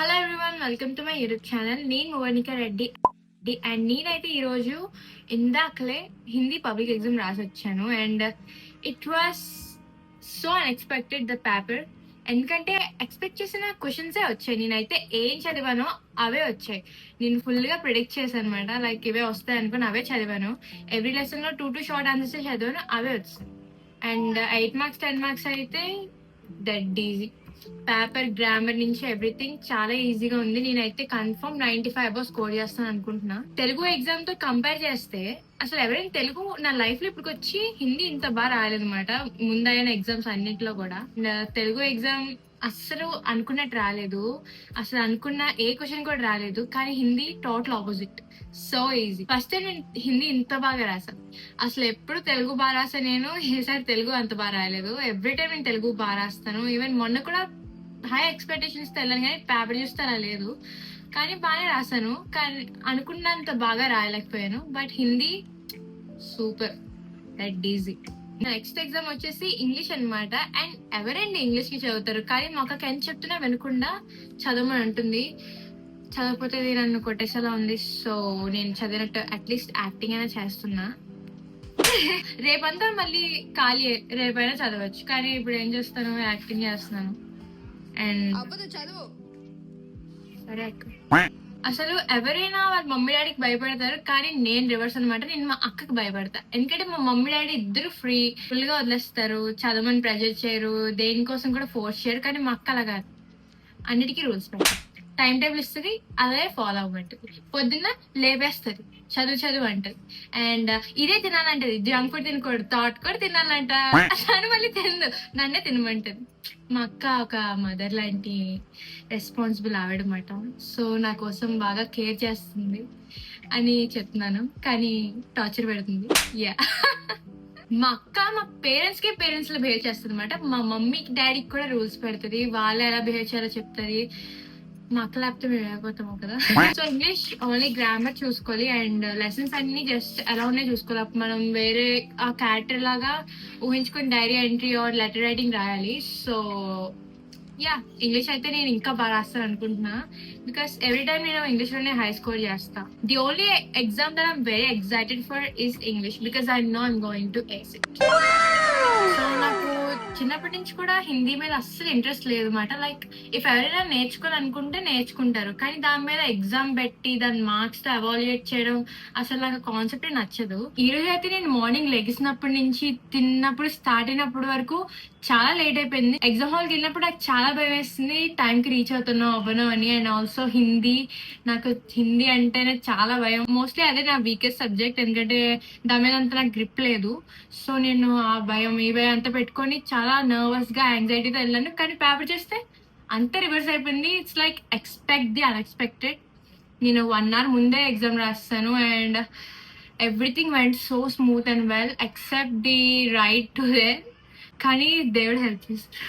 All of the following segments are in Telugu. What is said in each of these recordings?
Hello everyone, welcome to my YouTube channel. నేను మోనికా రెడ్డి అండ్ నేనైతే ఈరోజు ఇందాకలే హిందీ పబ్లిక్ ఎగ్జామ్ రాసి వచ్చాను. And it was so unexpected the paper. ఎందుకంటే ఎక్స్పెక్ట్ చేసిన క్వశ్చన్సే వచ్చాయి. నేనైతే ఏం చదివానో అవే వచ్చాయి. నేను ఫుల్గా ప్రిడిక్ట్ చేశాను అనమాట. లైక్ ఇవే వస్తాయి అనుకుని అవే చదివాను. ఎవ్రీ లెసన్లో 2 షార్ట్ ఆన్సర్స్ చదివాను, అవే వచ్చాయి. అండ్ 8 మార్క్స్ 10 మార్క్స్ అయితే డెడ్ ఈజీ. పేపర్ గ్రామర్ నుంచి ఎవ్రీథింగ్ చాలా ఈజీగా ఉంది. నేనైతే కన్ఫర్మ్ 95 అబౌవ్ స్కోర్ చేస్తాను అనుకుంటున్నా. తెలుగు ఎగ్జామ్ తో కంపేర్ చేస్తే అసలు ఎవరైనా తెలుగు నా లైఫ్ లో ఇప్పుడు వచ్చి హిందీ ఇంత బాగా రాలేదన్నమాట. ముందైన ఎగ్జామ్స్ అన్నింటిలో కూడా తెలుగు ఎగ్జామ్ అస్సలు అనుకున్నట్టు రాలేదు. అసలు అనుకున్న ఏ క్వశ్చన్ కూడా రాలేదు. కానీ Hindi total opposite, so easy. First time నేను హిందీ ఇంత బాగా రాసాను. అసలు ఎప్పుడు తెలుగు బాగా రాసా నేను, ఈసారి తెలుగు అంత బాగా రాయలేదు. ఎవ్రీ టైం నేను తెలుగు బాగా రాస్తాను. ఈవెన్ మొన్న కూడా హై ఎక్స్పెక్టేషన్స్ వెళ్ళాను, కానీ పేపర్ చూస్తే అలా లేదు. కానీ బాగానే రాశాను, కానీ అనుకున్నంత బాగా రాయలేకపోయాను. But Hindi super, that easy. Next exam వచ్చేసి ఇంగ్లీష్ అనమాట. అండ్ ఎవరండి ఇంగ్లీష్ కి చదువుతారు, కానీ మా అక్కకి ఎంత చెప్తున్నా వినకుండా చదవమని అంటుంది. చదవకపోతే నన్ను కొట్టేసేలా ఉంది. సో నేను చదివినట్టు అట్లీస్ట్ యాక్టింగ్ అయినా చేస్తున్నా. రేపంతా మళ్ళీ ఖాళీ, రేపైనా చదవచ్చు. కానీ ఇప్పుడు ఏం చేస్తాను, యాక్టింగ్ చేస్తున్నాను. అండ్ సరే అక్క, అసలు ఎవరైనా వాళ్ళ మమ్మీ డాడీకి భయపడతారు, కానీ నేను రివర్స్ అనమాట. నేను మా అక్కకి భయపడతా. ఎందుకంటే మా మమ్మీ డాడీ ఇద్దరు ఫుల్ గా వదిలేస్తారు, చదవమని ప్రెజర్ చేయరు, దేనికోసం కూడా ఫోర్స్ చేయరు. కానీ మా అక్క అలా కాదు, అన్నిటికీ రూల్స్ పెడతారు. టైం టేబుల్ ఇస్తుంది, అదే ఫాలో అవ్వమంటుంది. పొద్దున్న లేపేస్తుంది, చదువు అంటది. అండ్ ఇదే తినాలంటది, జంక్ ఫుడ్ తినకూడదు, థాట్ కూడా తినాలంట. అని మళ్ళీ తిందు, నన్నే తినమంటది. మా అక్క ఒక మదర్ లాంటి రెస్పాన్సిబుల్ ఆవిడమాట. సో నా కోసం బాగా కేర్ చేస్తుంది అని చెప్తున్నాను, కానీ టార్చర్ పెడుతుంది. యా, మా అక్క మా పేరెంట్స్ లో బిహేవ్ చేస్తుంది అనమాట. మా మమ్మీకి డాడీకి కూడా రూల్స్ పెడుతుంది, వాళ్ళు ఎలా బిహేవ్ చేయాలో చెప్తుంది. మా అక్క లేకపోతే మేము అయిపోతాము కదా. సో ఇంగ్లీష్ ఓన్లీ గ్రామర్ చూసుకోవాలి, అండ్ లెసన్స్ అన్ని జస్ట్ అరౌండ్ చూసుకోవాలి. అప్పుడు మనం వేరే ఆ క్యారెక్టర్ లాగా ఊహించుకొని diary entry or letter writing రాయాలి. సో యా, ఇంగ్లీష్ అయితే నేను ఇంకా బాగా రాస్తాను అనుకుంటున్నా, బికాస్ ఎవ్రీ టైమ్ నేను ఇంగ్లీష్ లోనే హై స్కోర్ చేస్తా. The only exam that I'm very excited for is English, because I know I'm going to ace it. So నాకు చిన్నప్పటి నుంచి కూడా హిందీ మీద అస్సలు ఇంట్రెస్ట్ లేదు అనమాట. లైక్ ఇఫ్ ఎవరైనా నేర్చుకోవాలనుకుంటే నేర్చుకుంటారు, కానీ దాని మీద ఎగ్జామ్ పెట్టి దాని మార్క్స్ తో అవాల్యుయేట్ చేయడం అసలు నాకు కాన్సెప్ట్ నచ్చదు. ఈ రోజు అయితే నేను మార్నింగ్ లెగిసినప్పటి నుంచి తిన్నప్పుడు స్టార్ట్ అయినప్పటి వరకు చాలా లేట్ అయిపోయింది. ఎగ్జామ్ హాల్కి వెళ్ళినప్పుడు నాకు చాలా భయం వేస్తుంది, టైంకి రీచ్ అవుతున్నావు అవ్వను అని. అండ్ ఆల్సో నాకు హిందీ అంటేనే చాలా భయం. మోస్ట్లీ అదే నా వీకెస్ట్ సబ్జెక్ట్, ఎందుకంటే దాని మీద అంత నాకు గ్రిప్ లేదు. సో నేను ఆ భయం ఈ భయం అంతా పెట్టుకొని చాలా నర్వస్ గా యాంగ్జైటీతో వెళ్ళాను. కానీ పేపర్ చేస్తే అంతా రివర్స్ అయిపోయింది. It's like expect the unexpected. నేను 1 hour ముందే ఎగ్జామ్ రాస్తాను, and everything went so smooth and well except the right to their. కానీ దేవుడు హెల్ప్ చేస్తాడు.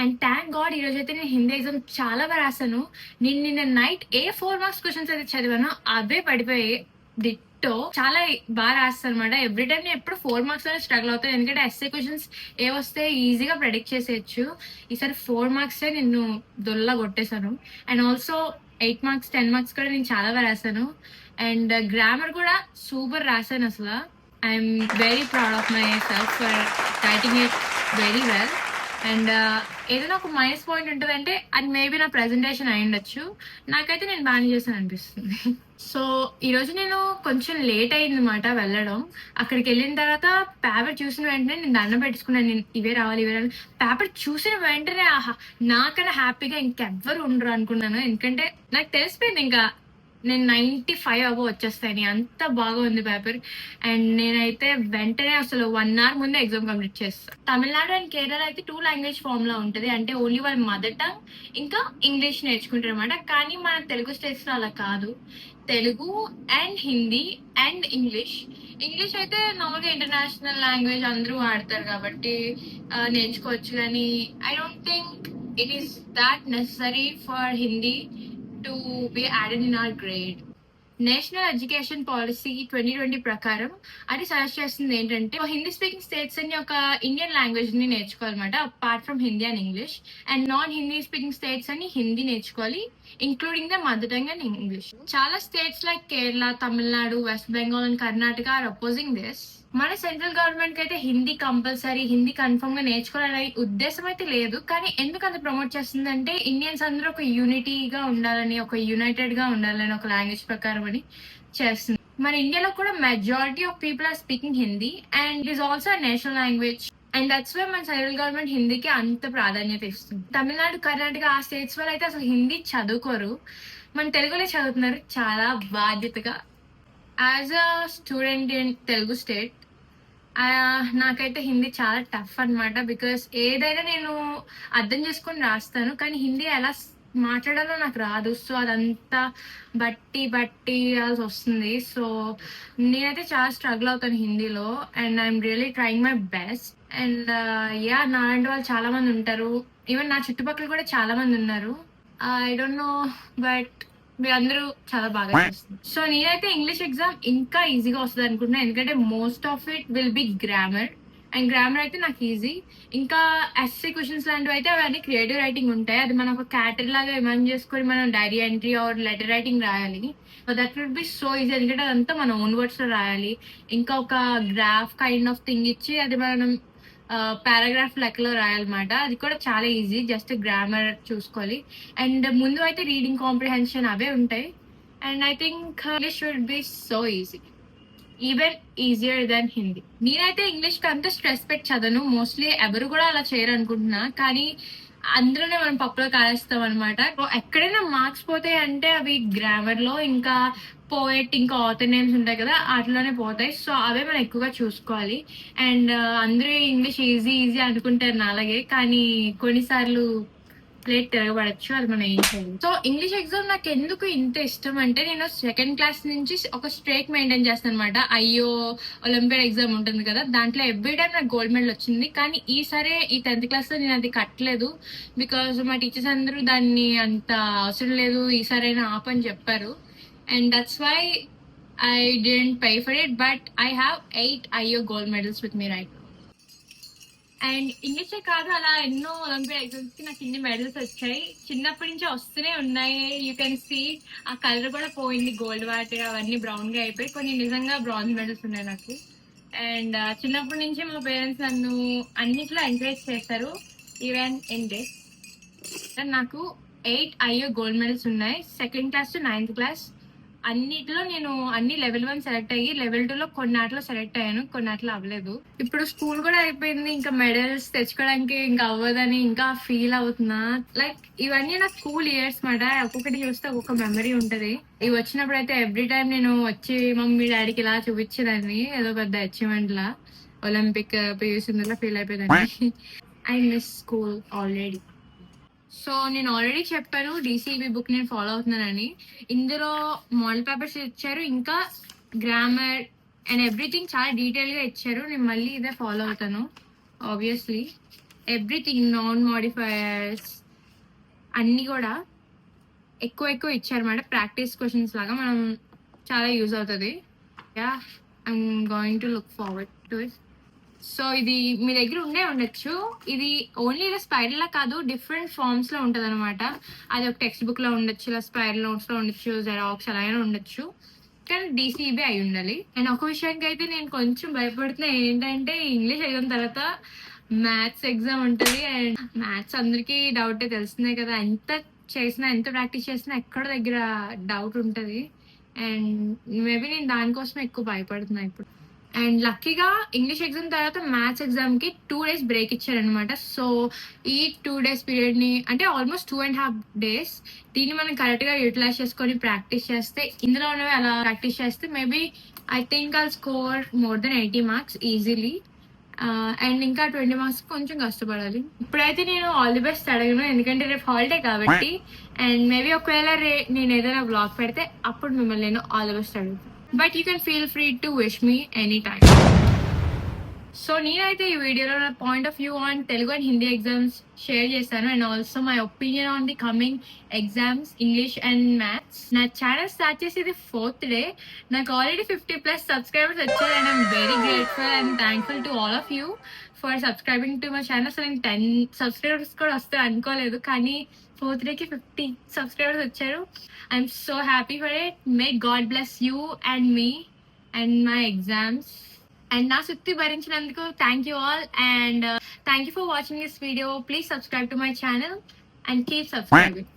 అండ్ థ్యాంక్ గాడ్ ఈ రోజు అయితే నేను హిందీ ఎగ్జామ్ చాలా బాగా రాశాను. నేను నిన్న నైట్ 4 మార్క్స్ క్వశ్చన్స్ అయితే చదివాను, అవే పడిపోయి డిట్టో చాలా బాగా రాస్తాను అనమాట. ఎవ్రీ టైం నేను ఎప్పుడు 4 మార్క్స్ లోనే స్ట్రగుల్ అవుతాను, ఎందుకంటే ఎస్ఏ క్వశ్చన్స్ ఏ వస్తే ఈజీగా ప్రెడిక్ట్ చేసేయచ్చు. ఈసారి 4 మార్క్స్ నేను దొల్లా కొట్టేశాను. అండ్ ఆల్సో 8 మార్క్స్ 10 మార్క్స్ కూడా నేను చాలా బాగా రాశాను. అండ్ గ్రామర్ కూడా సూపర్ రాశాను. అసలు I'm very proud of my self for writing it very well. And ఏదైనా ఒక మైనస్ పాయింట్ ఉంటుంది అంటే అది మేబీ నా ప్రెజెంటేషన్ అయి ఉండొచ్చు. నాకైతే నేను బాగా చేశాను అనిపిస్తుంది. సో ఈరోజు నేను కొంచెం లేట్ అయింది అనమాట వెళ్ళడం. అక్కడికి వెళ్ళిన తర్వాత పేపర్ చూసిన వెంటనే నేను దండం పెట్టుకున్నాను, నేను ఇవే రావాలి. పేపర్ చూసిన వెంటనే నాకన్నా హ్యాపీగా ఇంకెవ్వరు ఉండరు అనుకున్నాను. ఎందుకంటే నాకు తెలిసిపోయింది ఇంకా నేను 95 అబౌవ్ వచ్చేస్తాయని, అంత బాగా ఉంది పేపర్. అండ్ నేనైతే వెంటనే అసలు 1 hour ముందే ఎగ్జామ్ కంప్లీట్ చేస్తాను. తమిళనాడు అండ్ కేరళ అయితే 2 language ఫార్ములా ఉంటుంది, అంటే ఓన్లీ వాళ్ళ మదర్ టంగ్ ఇంకా ఇంగ్లీష్ నేర్చుకుంటారు అనమాట. కానీ మన తెలుగు స్టేట్స్ లో అలా కాదు, Telugu and Hindi and English. English అయితే నార్మల్గా ఇంటర్నేషనల్ లాంగ్వేజ్ అందరూ వాడతారు కాబట్టి నేర్చుకోవచ్చు. కానీ I don't think it is that necessary for Hindi to be added in our grade. National education policy 2020 ప్రకారం అది సజెస్ట్ చేస్తుంది ఏంటంటే హిందీ స్పీకింగ్ స్టేట్స్ అని ఒక ఇండియన్ లాంగ్వేజ్ ని నేర్చుకోవాలన్నమాట, apart from Hindi and English. And non Hindi speaking states అని హిందీ నేర్చుకోవాలి, including the mother tongue and English. Chala states like Kerala, Tamil Nadu, West Bengal and Karnataka are opposing this. మన సెంట్రల్ గవర్నమెంట్ కి అయితే హిందీ కంపల్సరీ, హిందీ కన్ఫర్మ్ గా నేర్చుకోవాలనే ఉద్దేశం అయితే లేదు. కానీ ఎందుకు అంత ప్రమోట్ చేస్తుందంటే ఇండియన్స్ అందరూ ఒక యూనిటీగా ఉండాలని, ఒక యునైటెడ్ గా ఉండాలని, ఒక లాంగ్వేజ్ ప్రకారం అని చేస్తుంది. మన ఇండియాలో కూడా majority of people are speaking Hindi and it is also national language. And that's why మన సెంట్రల్ గవర్నమెంట్ హిందీకి అంత ప్రాధాన్యత ఇస్తుంది. తమిళనాడు, కర్ణాటక ఆ స్టేట్స్ వాళ్ళు అయితే అసలు హిందీ చదువుకోరు, మన తెలుగులో చదువుతున్నారు చాలా బాధ్యతగా. As a student in Telugu state నాకైతే హిందీ చాలా టఫ్ అన్నమాట. బికాస్ ఏదైనా నేను అర్థం చేసుకొని రాస్తాను, కానీ హిందీ ఎలా మాట్లాడాలో నాకు రాదు. సో అదంతా బట్టి వస్తుంది. సో నేనైతే చాలా స్ట్రగుల్ అవుతాను హిందీలో and I'm really trying my best. And yeah, నాలాంటి వాళ్ళు చాలా మంది ఉంటారు, ఈవెన్ నా చుట్టుపక్కల కూడా చాలా మంది ఉన్నారు. ఐ డోంట్ నో, బట్ మీరందరూ చాలా బాగా చేస్తుంది. సో నేనైతే ఇంగ్లీష్ ఎగ్జామ్ ఇంకా ఈజీగా వస్తుంది అనుకుంటున్నాను, ఎందుకంటే most of it will be grammar and grammar అయితే నాకు ఈజీ. ఇంకా ఎస్సీ క్వశ్చన్స్ లాంటివి అయితే అవన్నీ క్రియేటివ్ రైటింగ్ ఉంటాయి. అది మనం ఒక క్యాటర్ లాగా ఇమాజిన్ చేసుకొని మనం diary entry or letter writing రాయాలి. That will be so easy, ఎందుకంటే అదంతా మన ఓన్ వర్డ్స్ లో రాయాలి. ఇంకా ఒక గ్రాఫ్ కైండ్ ఆఫ్ థింగ్ ఇచ్చి అది మనం పారాగ్రాఫ్ లెక్కలో రాయాలన్నమాట. అది కూడా చాలా ఈజీ, జస్ట్ గ్రామర్ చూసుకోవాలి. అండ్ ముందు అయితే రీడింగ్ కాంప్రిహెన్షన్ అవే ఉంటాయి. And I think English should be so easy, even easier then Hindi. నేనైతే ఇంగ్లీష్ కి అంత స్ట్రెస్ పెట్టి చదవను, మోస్ట్లీ ఎవరు కూడా అలా చేయరు అనుకుంటున్నా. కానీ అందులోనే మనం పప్పులో కాలేస్తాం అనమాట. ఎక్కడైనా మార్క్స్ పోతాయి అంటే అవి గ్రామర్ లో, ఇంకా పోయెట్, ఇంకా ఆథర్ నేమ్స్ ఉంటాయి కదా, వాటిలోనే పోతాయి. సో అవే మనం ఎక్కువగా చూసుకోవాలి. అండ్ అందరూ ఇంగ్లీష్ ఈజీ అనుకుంటారు నాలాగే, కానీ కొన్నిసార్లు ప్లేట్ తిరగబడచ్చు, అది మనం ఏం చేయాలి. సో ఇంగ్లీష్ ఎగ్జామ్ నాకు ఎందుకు ఇంత ఇష్టం అంటే, నేను సెకండ్ క్లాస్ నుంచి ఒక స్ట్రేక్ మెయింటైన్ చేస్తాను అనమాట. అయ్యో ఒలింపియాడ్ ఎగ్జామ్ ఉంటుంది కదా, దాంట్లో ఎవ్రీ టైం నాకు గోల్డ్ మెడల్ వచ్చింది. కానీ ఈసారి ఈ 10th క్లాస్ లో నేను అది కట్టలేదు, బికాజ్ మా టీచర్స్ అందరూ దాన్ని అంత అవసరం లేదు, ఈసారైనా ఆపని చెప్పారు. And that's why I didn't pay for it, but I have 8 IO gold medals with me right now. అండ్ ఇంగ్లీషే కాదు, అలా ఎన్నో ఒలింపియాడ్ ఎగ్జామ్స్ కి నాకు ఇన్ని మెడల్స్ వచ్చాయి. చిన్నప్పటి నుంచి వస్తూనే ఉన్నాయి. యూ కెన్ సీ ఆ కలర్ కూడా పోయింది, గోల్డ్ వాటి అవన్నీ బ్రౌన్ గా అయిపోయి, కొన్ని నిజంగా బ్రాంజ్ మెడల్స్ ఉన్నాయి నాకు. అండ్ చిన్నప్పటి నుంచి మా పేరెంట్స్ నన్ను అన్నిట్లో ఎంకరేజ్ చేస్తారు, ఈవెన్ ఇన్ దిస్. నాకు 8 IO gold medals ఉన్నాయి. Second class to 9th class అన్నిట్లో నేను అన్ని లెవెల్ 1 సెలెక్ట్ అయ్యి, లెవెల్ 2 లో కొన్నాట్లో సెలెక్ట్ అయ్యాను, కొన్నాట్లో అవ్వలేదు. ఇప్పుడు స్కూల్ కూడా అయిపోయింది, ఇంకా మెడల్స్ తెచ్చుకోవడానికి ఇంకా అవ్వదని ఇంకా ఫీల్ అవుతున్నా. లైక్ ఇవన్నీ నా స్కూల్ ఇయర్స్ మాట, ఒక్కొక్కటి చూస్తే ఒక్కొక్క మెమరీ ఉంటది. ఇవి వచ్చినప్పుడు అయితే ఎవ్రీ టైం నేను వచ్చి మమ్మీ డాడీకి ఇలా చూపించేదాన్ని, ఏదో పెద్ద అచీవ్మెంట్ లా, ఒలింపిక్ PUC లో ఫీల్ అయిపోయేదాన్ని. I miss school already. So నేను ఆల్రెడీ చెప్పాను DCEB బుక్ నేను ఫాలో అవుతున్నానని. ఇందులో మోడల్ పేపర్స్ ఇచ్చారు, ఇంకా గ్రామర్ అండ్ ఎవ్రీథింగ్ చాలా డీటెయిల్ గా ఇచ్చారు. నేను మళ్ళీ ఇదే ఫాలో అవుతాను ఆబ్వియస్లీ. ఎవ్రీథింగ్, నాన్ మోడిఫైయర్స్ అన్ని కూడా ఎక్కువ ఇచ్చారన్నమాట. ప్రాక్టీస్ క్వశ్చన్స్ లాగా మనం చాలా యూజ్ అవుతుంది. Yeah, I'm going to look forward to it. So ఇది మీ దగ్గర ఉండొచ్చు. ఇది ఓన్లీ ఇలా స్పైరల్ లా కాదు, డిఫరెంట్ ఫార్మ్స్ లో ఉంటది అనమాట. అది ఒక టెక్స్ట్ బుక్ లో ఉండొచ్చు, ఇలా స్పైరల్ నోట్స్ లో ఉండొచ్చు, జెరాక్స్ అలా అయినా ఉండొచ్చు, కానీ DCEB అయి ఉండాలి. అండ్ ఒక విషయానికి అయితే నేను కొంచెం భయపడుతున్నా, ఏంటంటే ఇంగ్లీష్ ఎగ్జామ్ తర్వాత మ్యాథ్స్ ఎగ్జామ్ ఉంటది. అండ్ మ్యాథ్స్ అందరికీ డౌటే, తెలిసిందే కదా. ఎంత చేసినా, ఎంత ప్రాక్టీస్ చేసినా ఎక్కడ దగ్గర డౌట్ ఉంటది. అండ్ మేబీ నేను దానికోసం ఎక్కువ భయపడుతున్నా ఇప్పుడు. అండ్ లక్కీగా ఇంగ్లీష్ ఎగ్జామ్ తర్వాత మ్యాథ్స్ ఎగ్జామ్ కి 2 days బ్రేక్ ఇచ్చారనమాట. సో ఈ 2 days పీరియడ్ ని, అంటే ఆల్మోస్ట్ 2.5 days, దీన్ని మనం కరెక్ట్ గా యూటిలైజ్ చేసుకొని ప్రాక్టీస్ చేస్తే, ఇందులో ఉన్నవి అలా ప్రాక్టీస్ చేస్తే maybe I think I'll score more than 80 marks easily. And ఇంకా 20 marks కొంచెం కష్టపడాలి. ఇప్పుడైతే నేను ఆల్ ది బెస్ట్ అడగను, ఎందుకంటే రేపు హాలిడే కాబట్టి. అండ్ మేబీ ఒకవేళ నేను ఏదైనా బ్లాగ్ పెడితే అప్పుడు మిమ్మల్ని నేను ఆల్ ది బెస్ట్ అడుగుతాను. But you can feel free to wish me anytime. So నేనైతే ఈ వీడియోలో నా point of view on Telugu and Hindi exams share చేశాను and also my opinion on the coming exams English and maths. నా ఛానల్ స్టార్ట్ చేసి ఇది 4th డే. నాకు ఆల్రెడీ 50+ సబ్స్క్రైబర్స్ వచ్చారు and I'm very grateful and thankful to all of you for subscribing to my channel. అసలు నేను 10 సబ్స్క్రైబర్స్ కూడా వస్తారు అనుకోలేదు, కానీ 4th డేకి 50 సబ్స్క్రైబర్స్ వచ్చారు. I'm so happy for it. May God bless you and me and my exams. And నా సుత్తి భరించినందుకు thank you all and thank you for watching this video. Please subscribe to my channel and keep subscribing.